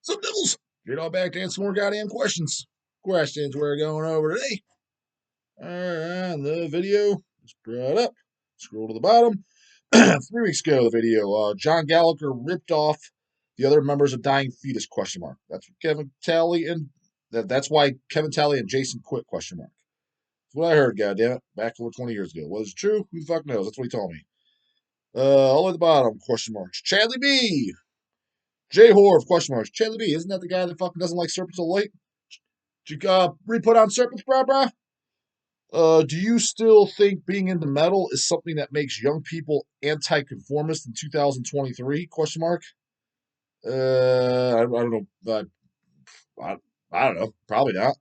Some Devils. Get all back to answer more goddamn questions. Questions we're going over today. Alright, the video is brought up. Scroll to the bottom. 3 weeks ago, the video, John Gallagher ripped off the other members of Dying Fetus, question mark. That's what Kevin Talley and that's why Kevin Talley and Jason quit, question mark. That's what I heard, goddammit, back over 20 years ago. Was it true? Who the fuck knows? That's what he told me. All at the bottom, question marks. Chadley B. J Horv, question marks. Chadley B, isn't that the guy that fucking doesn't like Serpents of Light? Did you re-put on Serpents, brah? Do you still think being into metal is something that makes young people anti-conformist in 2023? Question mark. I don't know. I don't know. Probably not.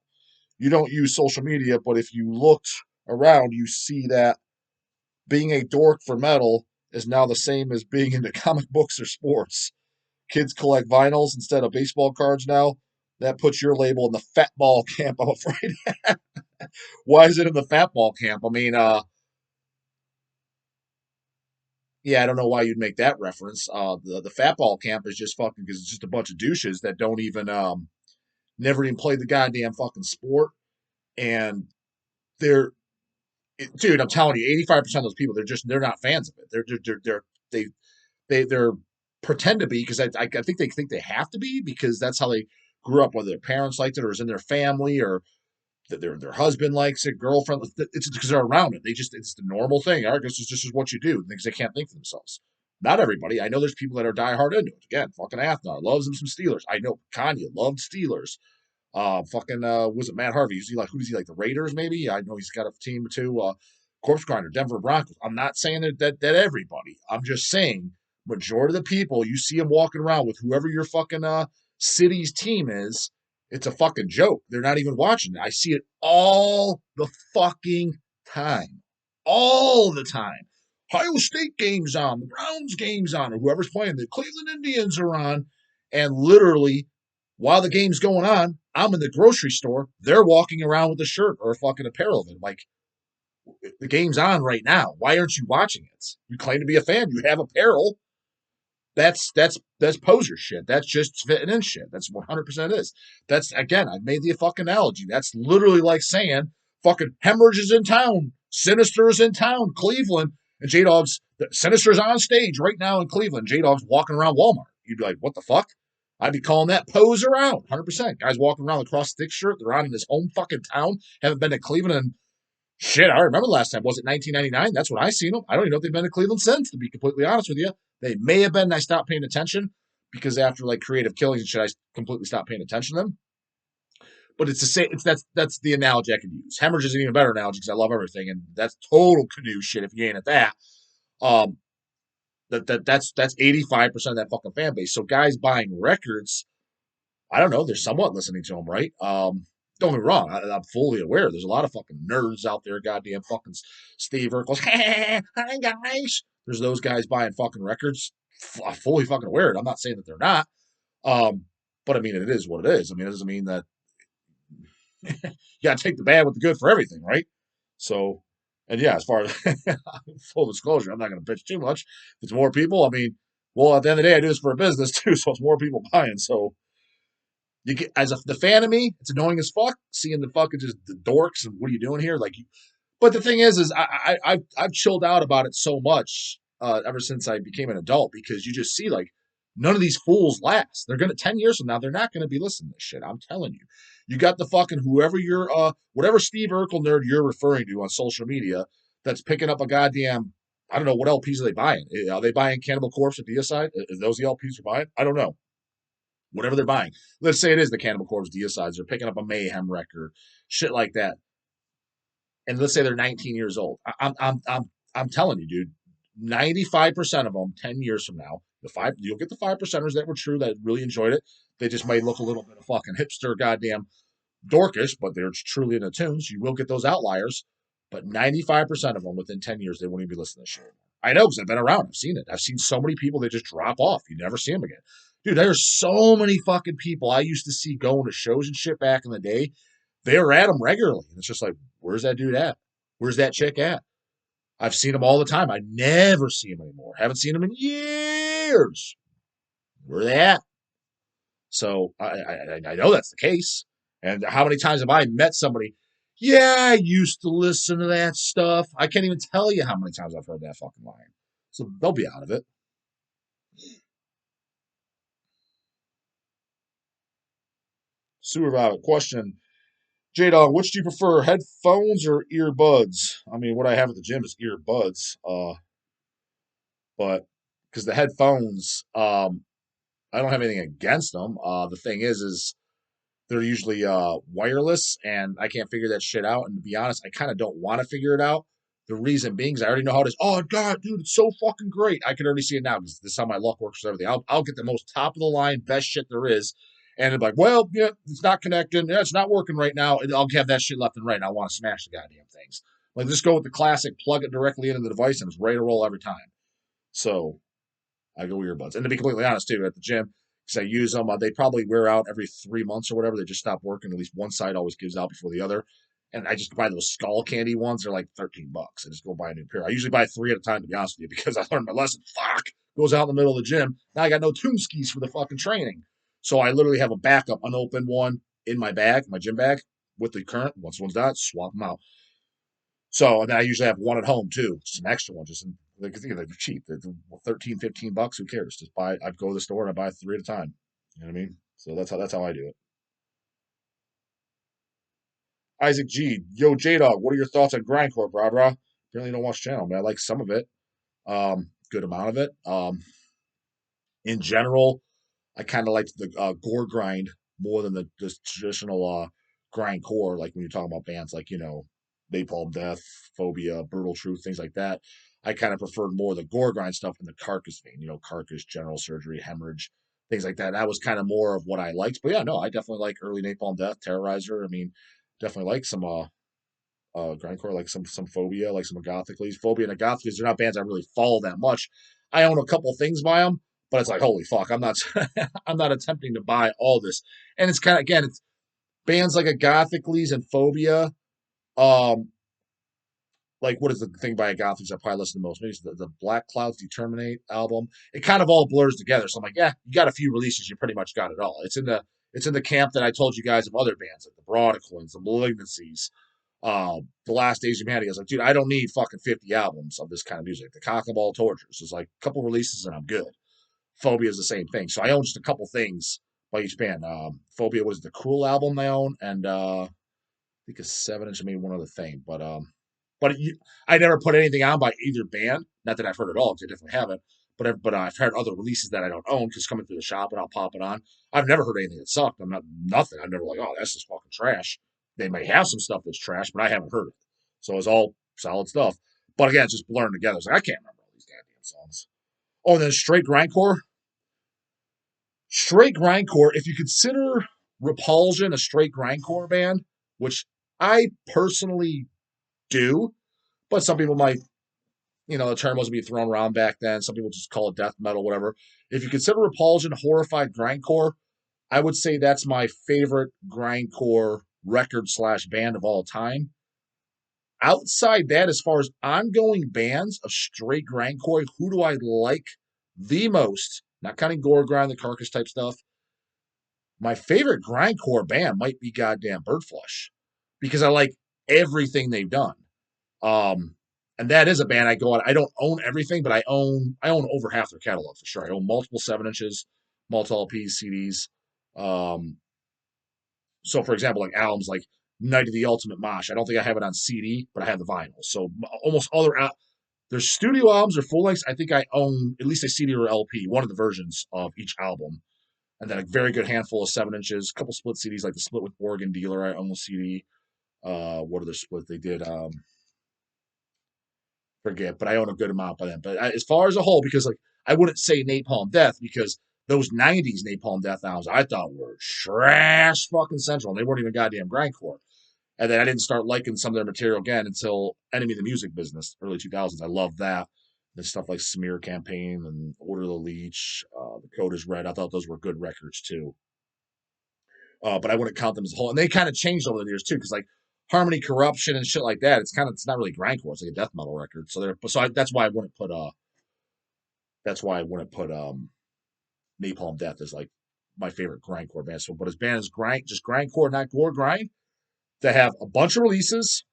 You don't use social media, but if you looked around, you see that being a dork for metal is now the same as being into comic books or sports. Kids collect vinyls instead of baseball cards now. That puts your label in the fat ball camp, I'm afraid. Why is it in the fat ball camp? I mean, yeah, I don't know why you'd make that reference. The fat ball camp is just fucking because it's just a bunch of douches that don't even never even played the goddamn fucking sport, and they're dude. I'm telling you, 85% of those people they're not fans of it. They're pretend to be because I think they have to be because that's how they grew up, whether their parents liked it or it's in their family or that their husband likes it, girlfriend. It's because they're around it. It's the normal thing. I guess it's just what you do because they can't think for themselves. Not everybody. I know there's people that are diehard into it. Again, fucking Athnar loves him some Steelers. I know Kanye loved Steelers. Was it Matt Harvey? Is he like who does he like? The Raiders, maybe? I know he's got a team too. Corpse Grinder, Denver Broncos. I'm not saying that everybody. I'm just saying majority of the people you see them walking around with whoever your fucking city's team is. It's a fucking joke. They're not even watching it. I see it all the fucking time. All the time. Ohio State game's on, the Browns game's on, or whoever's playing, the Cleveland Indians are on, and literally, while the game's going on, I'm in the grocery store. They're walking around with a shirt or a fucking apparel of it. Like, the game's on right now. Why aren't you watching it? You claim to be a fan. You have apparel. That's poser shit. That's just fitting in shit. That's 100% is. That's again, I made the fucking analogy. That's literally like saying fucking Hemorrhage is in town, Sinister is in town, Cleveland, and J Dog's Sinister's on stage right now in Cleveland. J Dog's walking around Walmart. You'd be like, what the fuck? I'd be calling that pose around, 100%. Guys walking around with cross stick shirt. They're out in his home fucking town. Haven't been to Cleveland in shit, I remember the last time. Was it 1999? That's when I seen them. I don't even know if they've been to Cleveland since, to be completely honest with you. They may have been, and I stopped paying attention because after like creative killings and shit, I completely stopped paying attention to them. But it's the same. That's the analogy I can use. Hemorrhage is an even better analogy because I love everything, and that's total canoe shit. If you ain't at that, that's 85% of that fucking fan base. So guys buying records, I don't know. They're somewhat listening to them, right? Don't get me wrong. I'm fully aware. There's a lot of fucking nerds out there. Goddamn fucking Steve Urkel. Hi guys. There's those guys buying fucking records. I'm fully fucking aware. I'm not saying that they're not. But I mean, it is what it is. I mean, it doesn't mean that you gotta take the bad with the good for everything, right? So, and yeah, as far as full disclosure, I'm not gonna bitch too much. If it's more people, I mean, well, at the end of the day, I do this for a business too, so it's more people buying. So you get the fan of me, it's annoying as fuck seeing the fucking just the dorks and what are you doing here? Like, but the thing is I've chilled out about it so much ever since I became an adult because you just see like none of these fools last. They're gonna 10 years from now, they're not gonna be listening to this shit. I'm telling you. You got the fucking whoever you're whatever Steve Urkel nerd you're referring to on social media that's picking up a goddamn I don't know what LPs are they buying. Are they buying Cannibal Corpse or Deicide? Are those the LPs you're buying? I don't know whatever they're buying. Let's say it is the Cannibal Corpse Deicides. They're picking up a Mayhem record, shit like that. And let's say they're 19 years old. I'm telling you, dude, 95% of them 10 years from now, you'll get the 5%ers that were true that really enjoyed it. They just might look a little bit of fucking hipster, goddamn dorkish, but they're truly in the tunes. You will get those outliers, but 95% of them within 10 years they won't even be listening to shit. I know because I've been around. I've seen it. I've seen so many people that just drop off. You never see them again. Dude, there's so many fucking people I used to see going to shows and shit back in the day. They were at them regularly. And it's just like, where's that dude at? Where's that chick at? I've seen them all the time. I never see them anymore. Haven't seen them in years. Where they at? So I know that's the case. And how many times have I met somebody? Yeah, I used to listen to that stuff. I can't even tell you how many times I've heard that fucking line. So they'll be out of it. Sewer Violet question. J Dog, which do you prefer, headphones or earbuds? I mean, what I have at the gym is earbuds. But because the headphones, I don't have anything against them. The thing is they're usually wireless, and I can't figure that shit out. And to be honest, I kind of don't want to figure it out. The reason being is I already know how it is. Oh God, dude, it's so fucking great. I can already see it now because this is how my luck works with everything. I'll get the most top of the line, best shit there is, and it'll be like, well, yeah, it's not connecting. Yeah, it's not working right now. And I'll have that shit left and right. And I want to smash the goddamn things. Like just go with the classic, plug it directly into the device, and it's ready to roll every time. So I go earbuds. And to be completely honest, too, at the gym, because I use them, they probably wear out every 3 months or whatever. They just stop working. At least one side always gives out before the other. And I just buy those skull candy ones. They're like $13. I just go buy a new pair. I usually buy three at a time, to be honest with you, because I learned my lesson. Fuck. Goes out in the middle of the gym. Now I got no tomb skis for the fucking training. So I literally have a backup unopened one in my bag, my gym bag, with the current. Once one's done, swap them out. So, and then I usually have one at home too, just an extra one, just because they're cheap. They're 13, $15. Who cares? Just buy. I'd go to the store and I buy three at a time. You know what I mean? So that's how I do it. Isaac G, yo J Dog, what are your thoughts on grindcore, brah brah? Apparently, you don't watch the channel, man. I like some of it, good amount of it. In general, I kind of like the gore grind more than the traditional grind core. Like when you're talking about bands like Napalm Death, Phobia, Brutal Truth, things like that. I kind of preferred more the gore grind stuff in the Carcass vein. Carcass, General Surgery, Hemorrhage, things like that. That was kind of more of what I liked. But yeah, no, I definitely like early Napalm Death, Terrorizer. I mean, definitely like some grindcore, like some Phobia, like some Agothicles. Phobia and Agothicles, they're not bands I really follow that much. I own a couple things by them, but it's like holy fuck, I'm not I'm not attempting to buy all this. And it's kind of again, it's bands like Agothicles and Phobia. Um, like what is the thing by Agothicles I probably listen to most? Maybe it's the Black Clouds Determinate album. It kind of all blurs together. So I'm like, yeah, you got a few releases, you pretty much got it all. It's in the camp that I told you guys of other bands like the Broadiclins, the Malignancies, the Last Days of Humanity. I was like, dude, I don't need fucking 50 albums of this kind of music. The Cock and Ball Tortures is like a couple releases and I'm good. Phobia is the same thing. So I own just a couple things by each band. Phobia was the Cruel album I own, and I think a 7 inch, maybe one other thing. I never put anything on by either band. Not that I've heard it all, because I definitely haven't. But I've heard other releases that I don't own because coming through the shop and I'll pop it on. I've never heard anything that sucked. I'm not nothing. I'm never like, oh, that's just fucking trash. They may have some stuff that's trash, but I haven't heard it. So it's all solid stuff. But again, it's just blurring together. It's like I can't remember all these goddamn songs. Oh, and then straight grindcore. Straight grindcore. If you consider Repulsion a straight grindcore band, which I personally do, but some people might, the term wasn't being thrown around back then. Some people just call it death metal, whatever. If you consider Repulsion horrified grindcore, I would say that's my favorite grindcore record slash band of all time. Outside that, as far as ongoing bands of straight grindcore, who do I like the most? Not counting gore grind, the carcass type stuff. My favorite grindcore band might be goddamn Birdflesh because I like everything they've done. Um, and that is a band I go on. I don't own everything, but I own over half their catalog for sure. I own multiple 7 inches, multiple LPs, CDs. Um, so for example, like albums like Night of the Ultimate Mosh. I don't think I have it on CD, but I have the vinyl. So almost other their studio albums or full lengths. I think I own at least a CD or LP, one of the versions of each album, and then a very good handful of 7 inches, a couple split CDs like the split with Organ Dealer. I own the CD. What other split they did? Forget, but I own a good amount by them. But as far as a whole, because like I wouldn't say Napalm Death because those '90s Napalm Death albums I thought were trash fucking central. And they weren't even goddamn grindcore. And then I didn't start liking some of their material again until Enemy of the Music Business, early 2000s. I loved that. And stuff like Smear Campaign and Order the Leech, The Code is Red. I thought those were good records too. But I wouldn't count them as a whole. And they kind of changed over the years too, because like Harmony Corruption and shit like that, it's not really grindcore. It's like a death metal record. That's why I wouldn't put Napalm Death as like my favorite grindcore band. So, but his band is just grindcore, not gore grind. They have a bunch of releases.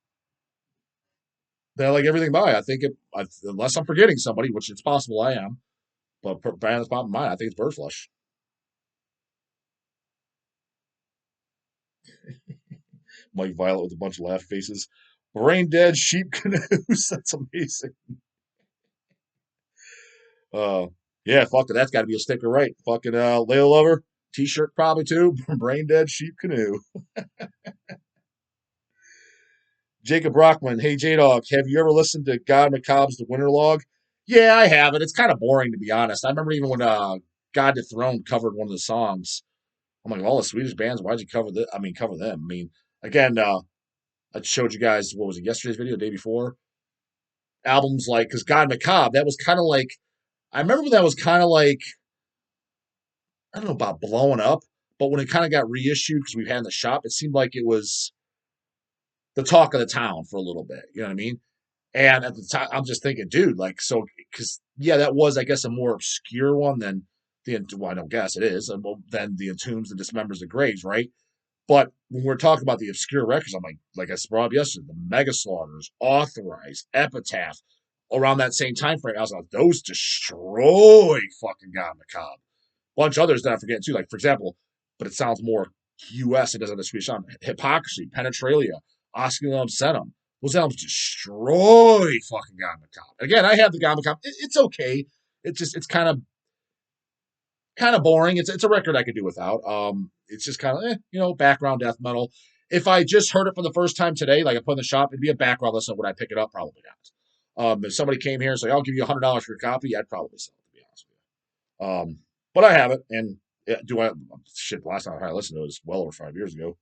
They like everything by. I think unless I'm forgetting somebody, which it's possible I am, but band that's popping in mind, I think it's Birdflesh. Mike Violet with a bunch of laugh faces. Brain dead sheep canoes. That's amazing. Uh, yeah, fuck it. That's got to be a sticker, right? Fucking Layla Lover T-shirt probably too. Brain dead sheep canoe. Jacob Brockman. Hey J Dog, have you ever listened to God McCobb's The Winter Log? Yeah, I have it. It's kind of boring to be honest. I remember even when God Dethroned covered one of the songs. I'm like, all the Swedish bands, why'd you cover this? I mean, cover them. I mean, again, I showed you guys what was it yesterday's video, the day before. Albums like because God McCobb, that was kind of like I remember when that was kind of like I don't know about blowing up, but when it kind of got reissued because we've had in the shop, it seemed like it was the talk of the town for a little bit. You know what I mean? And at the time, I'm just thinking, dude, like, so, because, yeah, that was, I guess, a more obscure one than well, I don't guess it is, than the Entombs, the Dismembers, the Graves, right? But when we're talking about the obscure records, I'm like I brought up yesterday, the Mega Slaughters, Authorized, Epitaph, around that same time frame, I was like, those destroy fucking God Macabre. Bunch of others that I'm forgetting too, like, for example, but it sounds more US, it doesn't have a Swedish sound. Hypocrisy, Penetralia, Osculum Sedum. Those albums destroy fucking God Macabre. Again, I have the God Macabre. It's okay. It's kind of boring. It's a record I could do without. It's just kind of background death metal. If I just heard it for the first time today, like I put in the shop, it'd be a background listen. Would I pick it up? Probably not. If somebody came here and said, "I'll give you $100 for your copy," I'd probably sell it. To be honest with you. But I have it, and do I? Shit, the last time I listened to it was well over 5 years ago.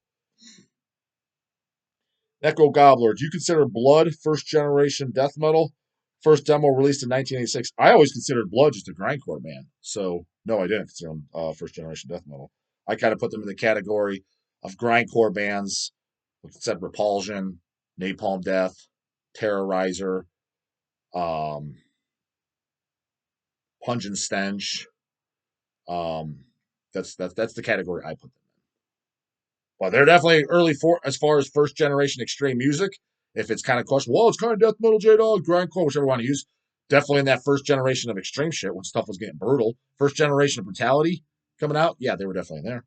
Echo Gobbler, do you consider Blood first generation death metal? First demo released in 1986. I always considered Blood just a grindcore band. So, no, I didn't consider them first generation death metal. I kind of put them in the category of grindcore bands, like I said, Repulsion, Napalm Death, Terrorizer, um, Pungent Stench. Um, that's the category I put them. Well, they're definitely early for as far as first generation extreme music. If it's kind of questionable, well, it's kind of death metal, J Dog, grindcore, whichever you want to use. Definitely in that first generation of extreme shit when stuff was getting brutal. First generation of brutality coming out, yeah, they were definitely in there.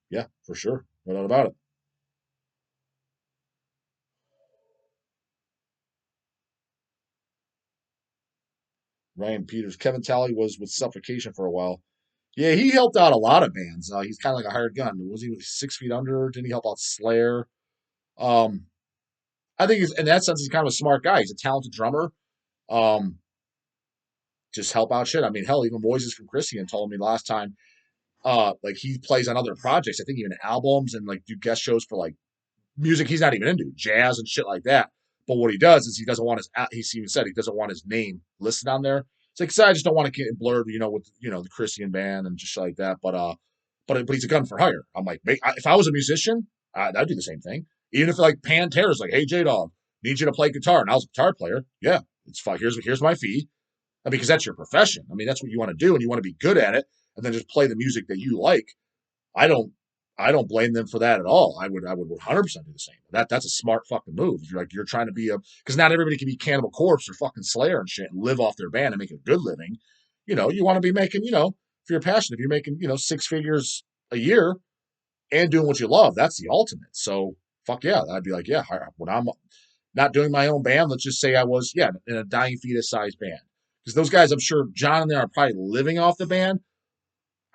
Yeah, for sure, no doubt about it. Ryan Peters, Kevin Talley was with Suffocation for a while. Yeah, he helped out a lot of bands. He's kind of like a hired gun. Was he 6 feet under? Didn't he help out Slayer? Um, I think in that sense, he's kind of a smart guy. He's a talented drummer. Um, just help out shit. I mean, hell, even Moises from Christian told me last time, like he plays on other projects. I think even albums and like do guest shows for like music he's not even into, jazz and shit like that. But what he does is he doesn't want his. He's even said he doesn't want his name listed on there. It's like, so I just don't want to get blurred, with the Christian band and just like that. But he's a gun for hire. I'm like, if I was a musician, I'd do the same thing. Even if like Pantera's like, hey J Dog, need you to play guitar, and I was a guitar player. Yeah, it's fine. Here's my fee because that's your profession. I mean, that's what you want to do, and you want to be good at it, and then just play the music that you like. I don't, I don't blame them for that at all. I would 100% do the same. That's a smart fucking move. You're trying to be because not everybody can be Cannibal Corpse or fucking Slayer and shit and live off their band and make a good living. You want to be making, if you're passionate, if you're making, 6 figures a year and doing what you love, that's the ultimate. So fuck yeah, I'd be like, yeah, when I'm not doing my own band, let's just say I was, yeah, in a dying fetus sized band. Because those guys, I'm sure John and they are probably living off the band.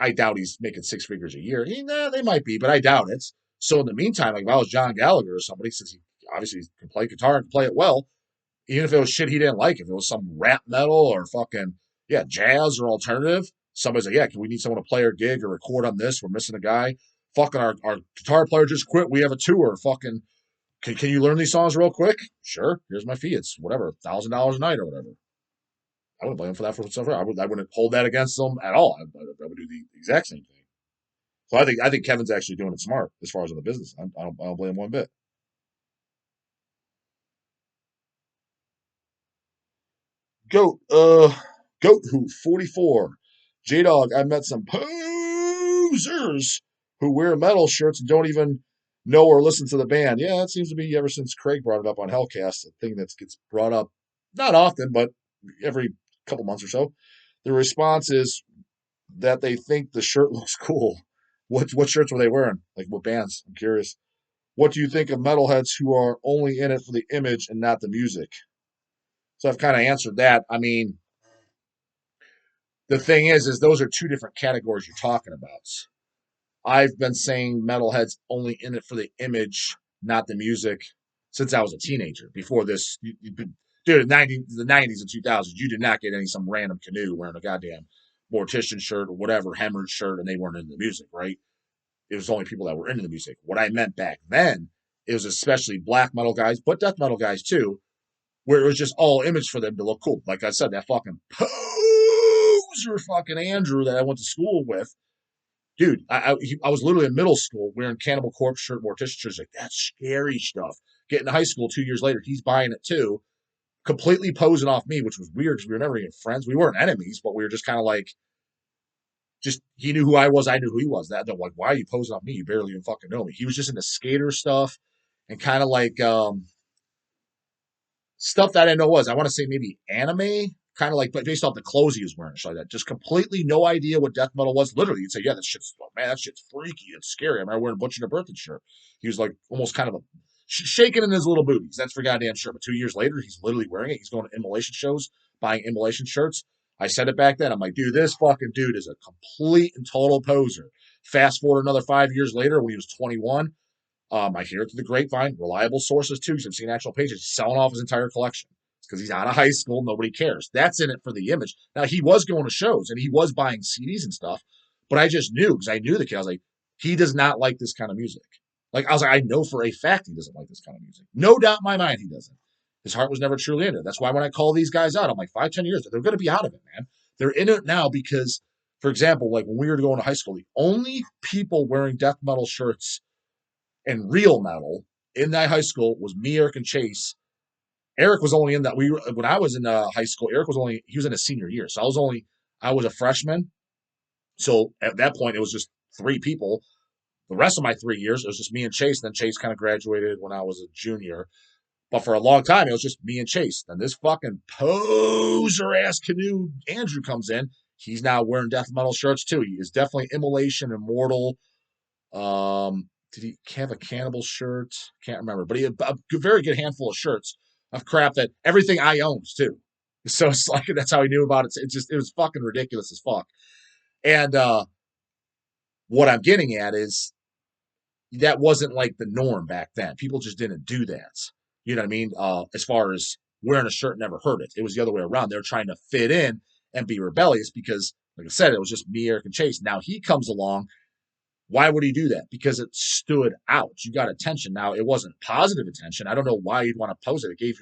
I doubt he's making 6 figures a year. They might be, but I doubt it. So in the meantime, like if I was John Gallagher or somebody, since he obviously can play guitar and play it well, even if it was shit he didn't like, if it was some rap metal or fucking jazz or alternative, somebody's like, yeah, can we need someone to play our gig or record on this? We're missing a guy. Fucking our guitar player just quit. We have a tour. Fucking can you learn these songs real quick? Sure. Here's my fee. It's whatever, $1,000 a night or whatever. I wouldn't blame him for that for stuff. I wouldn't hold that against them at all. I would do the exact same thing. So I think Kevin's actually doing it smart as far as on the business. I don't blame him one bit. Goat, Goat Hoot 44. J Dog, I met some punks posers who wear metal shirts and don't even know or listen to the band. Yeah, that seems to be ever since Craig brought it up on Hellcast, a thing that gets brought up not often, but every couple months or so. The response is that they think the shirt looks cool. What shirts were they wearing? Like what bands? I'm curious. What do you think of metalheads who are only in it for the image and not the music? So I've kind of answered that. I mean, the thing is those are two different categories you're talking about. I've been saying metalheads only in it for the image, not the music, since I was a teenager. Before this, dude, the 90s and 2000s, you did not get some random canoe wearing a goddamn mortician shirt or whatever, hemorrhage shirt, and they weren't into the music, right? It was only people that were into the music. What I meant back then, it was especially black metal guys, but death metal guys too, where it was just all image for them to look cool. Like I said, that fucking poser fucking Andrew that I went to school with, dude, I was literally in middle school wearing Cannibal Corpse shirt, Mortician shirts, like that's scary stuff. Getting to high school 2 years later, he's buying it too, completely posing off me, which was weird because we were never even friends. We weren't enemies, but we were just kind of like, just he knew who I was, I knew who he was. That like, why are you posing off me? You barely even fucking know me. He was just into skater stuff and kind of like stuff that I didn't know was. I want to say maybe anime, kind of like, but based off the clothes he was wearing, so like that. Just completely no idea what death metal was. Literally, you'd say, "Yeah, that shit's man, that shit's freaky. It's scary." I remember wearing Butcher and a Birthday shirt. He was like almost kind of a shaking in his little booties. That's for goddamn sure. But 2 years later, he's literally wearing it. He's going to immolation shows, buying immolation shirts. I said it back then. I'm like, dude, this fucking dude is a complete and total poser. Fast forward another 5 years later, when he was 21, I hear it through the grapevine, reliable sources too, because I've seen actual pages. He's selling off his entire collection because he's out of high school. Nobody cares. That's in it for the image. Now, he was going to shows and he was buying CDs and stuff, but I just knew because I knew the kid. I was like, he does not like this kind of music. Like, I was like, I know for a fact he doesn't like this kind of music. No doubt in my mind he doesn't. His heart was never truly in it. That's why when I call these guys out, I'm like, 5, 10 years, they're going to be out of it, man. They're in it now because, for example, like when we were going to high school, the only people wearing death metal shirts and real metal in that high school was me, Eric, and Chase. Eric was only in that. When I was in high school. Eric was he was in his senior year, so I was a freshman. So at that point, it was just three people. The rest of my 3 years, it was just me and Chase. Then Chase kind of graduated when I was a junior. But for a long time, it was just me and Chase. Then this fucking poser ass canoe Andrew comes in. He's now wearing death metal shirts too. He is definitely Immolation, Immortal. Did he have a Cannibal shirt? Can't remember, but he had a very good handful of shirts of crap that everything I owned too. So it's like that's how he knew about it. It was fucking ridiculous as fuck. And what I'm getting at is that wasn't like the norm back then. People just didn't do that. You know what I mean? As far as wearing a shirt never hurt it. It was the other way around. They were trying to fit in and be rebellious because, like I said, it was just me, Eric, and Chase. Now he comes along. Why would he do that? Because it stood out. You got attention. Now, it wasn't positive attention. I don't know why you'd want to post it. It gave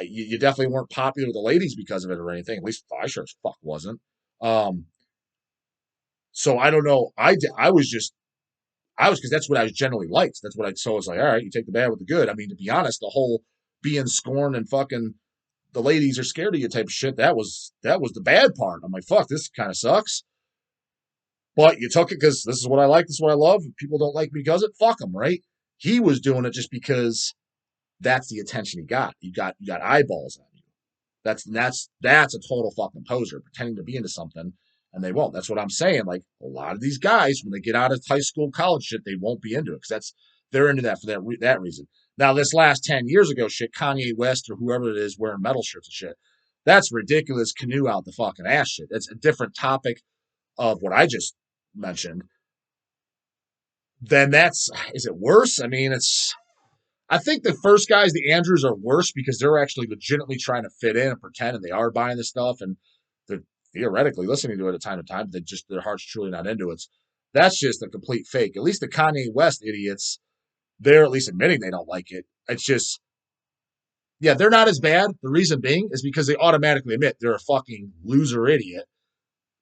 you definitely weren't popular with the ladies because of it or anything. At least I sure as fuck wasn't. Um, so I don't know. I was because that's what I generally liked. That's what so I was like, all right, you take the bad with the good. I mean, to be honest, the whole being scorned and fucking the ladies are scared of you type of shit, that was the bad part. I'm like, fuck, this kind of sucks. But you took it because this is what I like, this is what I love. People don't like me because of it. Fuck them, right? He was doing it just because that's the attention he got. You got eyeballs on you. That's a total fucking poser pretending to be into something, and they won't. That's what I'm saying. Like a lot of these guys, when they get out of high school, college shit, they won't be into it because they're into that for that reason. Now, this last 10 years ago, shit, Kanye West or whoever it is wearing metal shirts and shit, that's ridiculous. Canoe out the fucking ass shit. That's a different topic of what I just mentioned. Then is it worse? I mean, I think the first guys, the Andrews, are worse because they're actually legitimately trying to fit in and pretend, and they are buying this stuff, and they're theoretically listening to it at time to time. But their heart's truly not into it. That's just a complete fake. At least the Kanye West idiots, they're at least admitting they don't like it. It's just, yeah, they're not as bad. The reason being is because they automatically admit they're a fucking loser idiot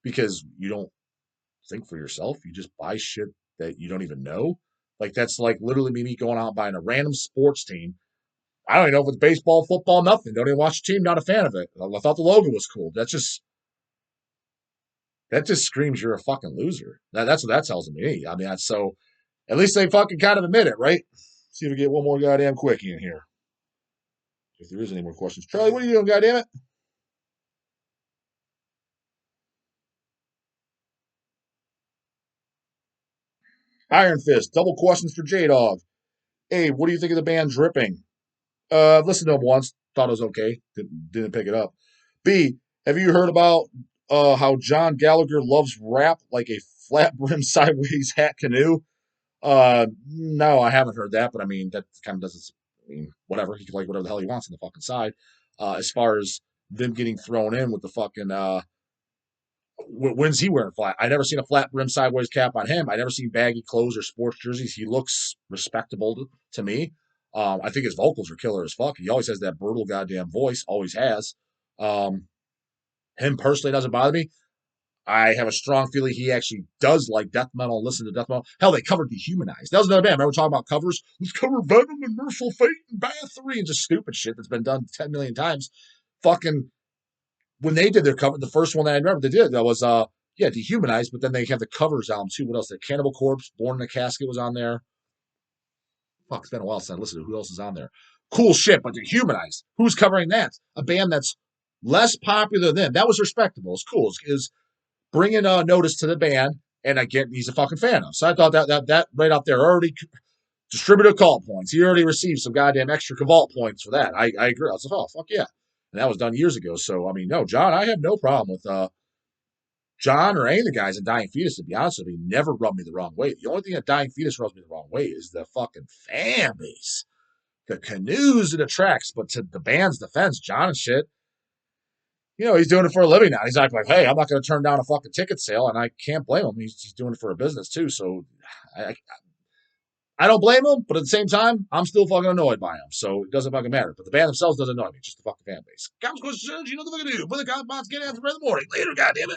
because you don't think for yourself. You just buy shit that you don't even know. Like that's like literally me going out and buying a random sports team. I don't even know if it's baseball, football, nothing. Don't even watch the team. Not a fan of it. I thought the logo was cool. That's just That just screams you're a fucking loser. That's what that tells me. I mean, that's so. At least they fucking kind of admit it, right? See if we get one more goddamn quickie in here. If there is any more questions, Charlie, what are you doing? Goddamn it! Iron Fist. Double questions for J Dog. A, what do you think of the band Dripping? Listened to them once. Thought it was okay. Didn't pick it up. B, have you heard about how John Gallagher loves rap like a flat brim sideways hat canoe? No, I haven't heard that, but I mean that kind of doesn't. I mean, whatever. He can like whatever the hell he wants on the fucking side. As far as them getting thrown in with the fucking when's he wearing flat? I never seen a flat brim sideways cap on him. I never seen baggy clothes or sports jerseys. He looks respectable to me. I think his vocals are killer as fuck. He always has that brutal goddamn voice. Always has. Um, him personally doesn't bother me. I have a strong feeling he actually does like death metal and listen to death metal. Hell, they covered Dehumanized. That was another band. Remember talking about covers? Let's cover Venom and Merciful Fate and Bath 3 and just stupid shit that's been done 10 million times. Fucking when they did their cover, the first one that I remember they did that was yeah, Dehumanized, but then they have the covers album too. What else? The Cannibal Corpse, Born in a Casket was on there. Fuck, it's been a while since I listened to who else is on there. Cool shit, but Dehumanized. Who's covering that? A band that's less popular than them. That was respectable. It's cool. It's bringing a notice to the band, and I get he's a fucking fan of. So I thought that right out there already distributed call points. He already received some goddamn extra Cavalt points for that. I agree. I was like, oh fuck yeah, and that was done years ago. So I mean, no, John, I have no problem with John or any of the guys in Dying Fetus. To be honest with you, never rubbed me the wrong way. The only thing that Dying Fetus rubs me the wrong way is the fucking fan base, the canoes and the tracks. But to the band's defense, John and shit, you know, he's doing it for a living now. He's like, hey, I'm not going to turn down a fucking ticket sale, and I can't blame him. He's doing it for a business too. So I, I don't blame him, but at the same time, I'm still fucking annoyed by him. So it doesn't fucking matter. But the band themselves doesn't annoy me, just the fucking fan base. Guys, you know the fucking do. Put the God bots get after in the morning. Later, goddamn it.